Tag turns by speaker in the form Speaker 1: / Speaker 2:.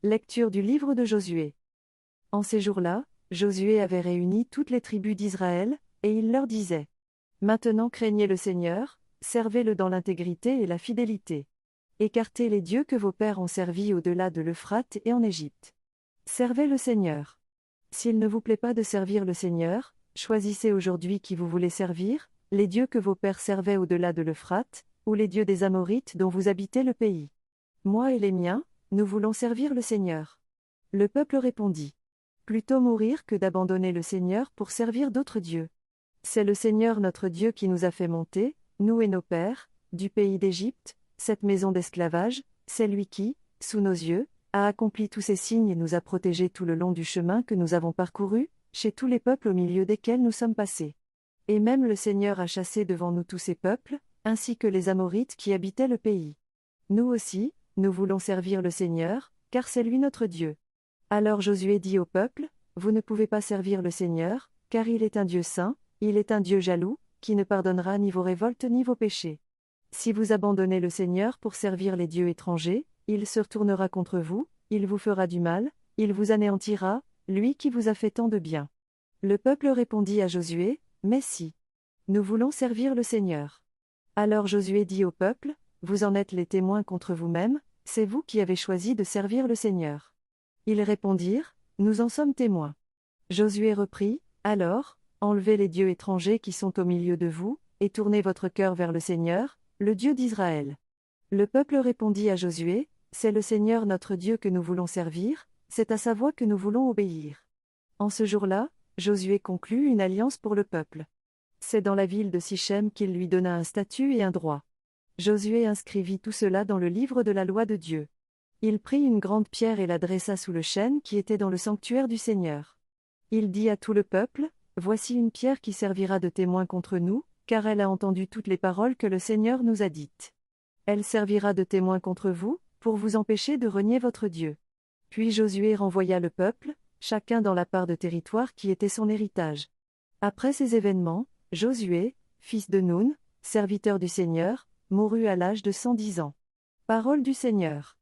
Speaker 1: Lecture du livre de Josué. En ces jours-là, Josué avait réuni toutes les tribus d'Israël, et il leur disait: Maintenant craignez le Seigneur, servez-le dans l'intégrité et la fidélité. Écartez les dieux que vos pères ont servis au-delà de l'Euphrate et en Égypte. Servez le Seigneur. S'il ne vous plaît pas de servir le Seigneur, choisissez aujourd'hui qui vous voulez servir, les dieux que vos pères servaient au-delà de l'Euphrate, ou les dieux des Amorites dont vous habitez le pays. Moi et les miens, nous voulons servir le Seigneur. Le peuple répondit: Plutôt mourir que d'abandonner le Seigneur pour servir d'autres dieux. C'est le Seigneur notre Dieu qui nous a fait monter, nous et nos pères, du pays d'Égypte, cette maison d'esclavage. C'est lui qui, sous nos yeux, a accompli tous ces signes et nous a protégés tout le long du chemin que nous avons parcouru, chez tous les peuples au milieu desquels nous sommes passés. Et même le Seigneur a chassé devant nous tous ces peuples, ainsi que les Amorites qui habitaient le pays. Nous aussi, nous voulons servir le Seigneur, car c'est lui notre Dieu. Alors Josué dit au peuple: Vous ne pouvez pas servir le Seigneur, car il est un Dieu saint, il est un Dieu jaloux, qui ne pardonnera ni vos révoltes ni vos péchés. Si vous abandonnez le Seigneur pour servir les dieux étrangers, il se retournera contre vous, il vous fera du mal, il vous anéantira, lui qui vous a fait tant de bien. Le peuple répondit à Josué: Mais si. Nous voulons servir le Seigneur. Alors Josué dit au peuple: Vous en êtes les témoins contre vous-même, c'est vous qui avez choisi de servir le Seigneur. Ils répondirent: Nous en sommes témoins. Josué reprit: Alors, enlevez les dieux étrangers qui sont au milieu de vous, et tournez votre cœur vers le Seigneur, le Dieu d'Israël. Le peuple répondit à Josué: C'est le Seigneur notre Dieu que nous voulons servir, c'est à sa voix que nous voulons obéir. En ce jour-là, Josué conclut une alliance pour le peuple. C'est dans la ville de Sichem qu'il lui donna un statut et un droit. Josué inscrivit tout cela dans le livre de la loi de Dieu. Il prit une grande pierre et la dressa sous le chêne qui était dans le sanctuaire du Seigneur. Il dit à tout le peuple: Voici une pierre qui servira de témoin contre nous, car elle a entendu toutes les paroles que le Seigneur nous a dites. Elle servira de témoin contre vous, pour vous empêcher de renier votre Dieu. Puis Josué renvoya le peuple, chacun dans la part de territoire qui était son héritage. Après ces événements, Josué, fils de Nun, serviteur du Seigneur, mourut à l'âge de 110 ans. Parole du Seigneur.